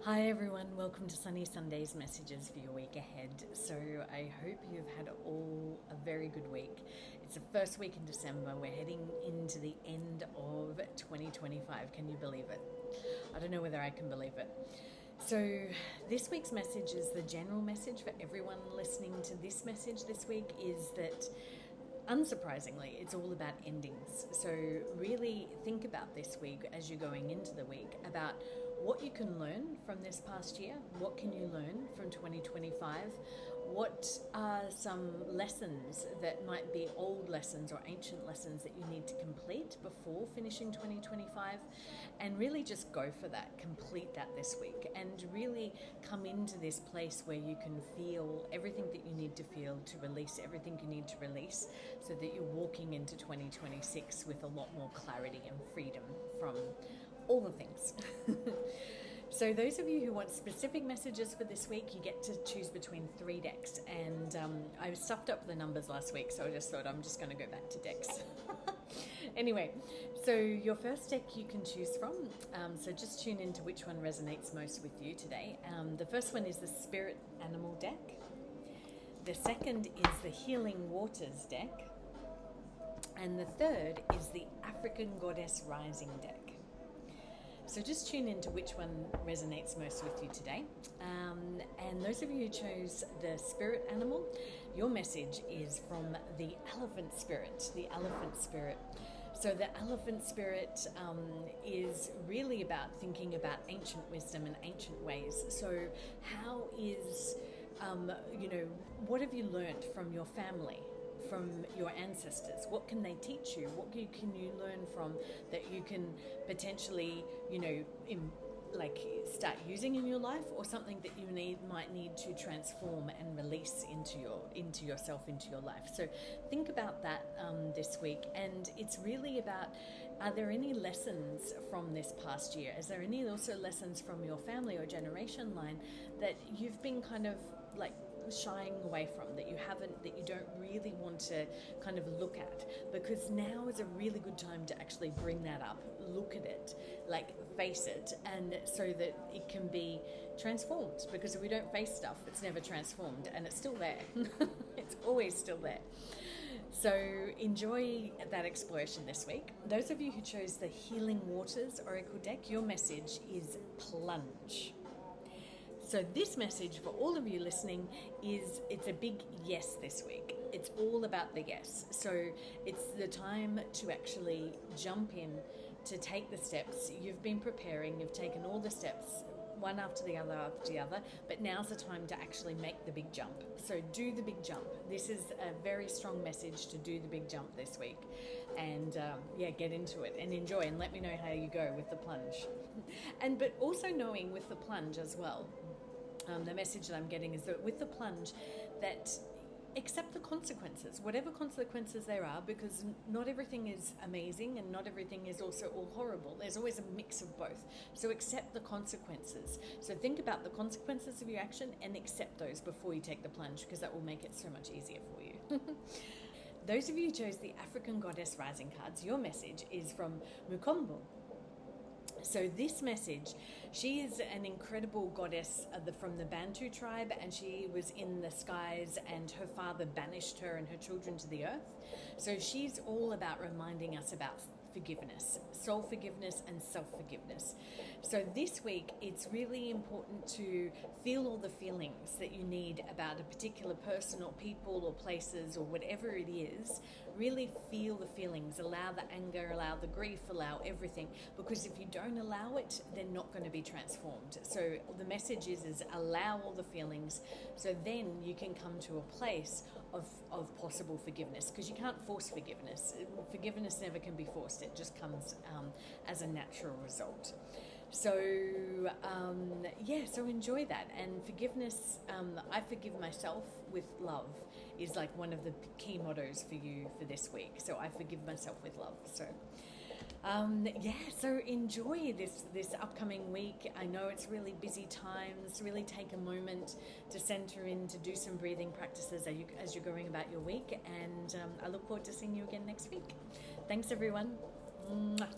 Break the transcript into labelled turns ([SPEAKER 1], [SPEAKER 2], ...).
[SPEAKER 1] Hi everyone, welcome to Sunny Sundays messages for your week ahead. So I hope you've had all a very good week. It's the first week in December. We're heading into the end of 2025. Can you believe it? I don't know whether I can believe it. So this week's message is the general message for everyone listening to this message this week is that unsurprisingly, it's all about endings. So really think about this week as you're going into the week about what you can learn from this past year. What can you learn from 2025? What are some lessons that might be old lessons or ancient lessons that you need to complete before finishing 2025? And really just go for that, complete that this week, and really come into this place where you can feel everything that you need to feel, to release everything you need to release, so that you're walking into 2026 with a lot more clarity and freedom from all the things. So those of you who want specific messages for this week, you get to choose between 3 decks. And I stuffed up the numbers last week, so I just thought I'm just going to go back to decks. Anyway, so your first deck you can choose from. So just tune into which one resonates most with you today. The first one is the Spirit Animal deck. The second is the Healing Waters deck. And the third is the African Goddess Rising deck. So just tune into which one resonates most with you today. And those of you who chose the Spirit Animal, your message is from the Elephant Spirit. The Elephant Spirit. So the Elephant Spirit is really about thinking about ancient wisdom and ancient ways. So how is, what have you learned from your family? From your ancestors? What can they teach you? What can you learn from that you can potentially, start using in your life, or something that you might need to transform and release into yourself, into your life? So think about that this week, and it's really about, are there any lessons from this past year? Is there any also lessons from your family or generation line that you've been kind of like shying away from, that you don't really want to kind of look at? Because now is a really good time to actually bring that up, look at it, like face it, and so that it can be transformed. Because if we don't face stuff, it's never transformed, and it's still there. It's always still there. So enjoy that exploration this week. Those of you who chose the Healing Waters Oracle deck, your message is plunge. So this message for all of you listening is, it's a big yes this week. It's all about the yes. So it's the time to actually jump in, to take the steps. You've been preparing, you've taken all the steps, one after the other, but now's the time to actually make the big jump. So do the big jump. This is a very strong message to do the big jump this week. And get into it and enjoy, and let me know how you go with the plunge. But also knowing with the plunge as well, the message that I'm getting is that with the plunge, that accept the consequences, whatever consequences there are, because not everything is amazing and not everything is also all horrible. There's always a mix of both. So accept the consequences. So think about the consequences of your action and accept those before you take the plunge, because that will make it so much easier for you. Those of you who chose the African Goddess Rising cards, your message is from Mukombo. So this message, she is an incredible goddess from the Bantu tribe, and she was in the skies, and her father banished her and her children to the earth. So she's all about reminding us about forgiveness, soul forgiveness and self-forgiveness. So this week, it's really important to feel all the feelings that you need about a particular person or people or places or whatever it is. Really feel the feelings, allow the anger, allow the grief, allow everything, because if you don't allow it, they're not going to be transformed. So the message is allow all the feelings, so then you can come to a place of possible forgiveness, because you can't force forgiveness. Forgiveness never can be forced. It just comes as a natural result. So so enjoy that. And forgiveness, I forgive myself with love is like one of the key mottos for you for this week. So I forgive myself with love. So so enjoy this upcoming week. I know it's really busy times. Really take a moment to center in, to do some breathing practices as you're going about your week. And I look forward to seeing you again next week. Thanks, everyone. Mwah.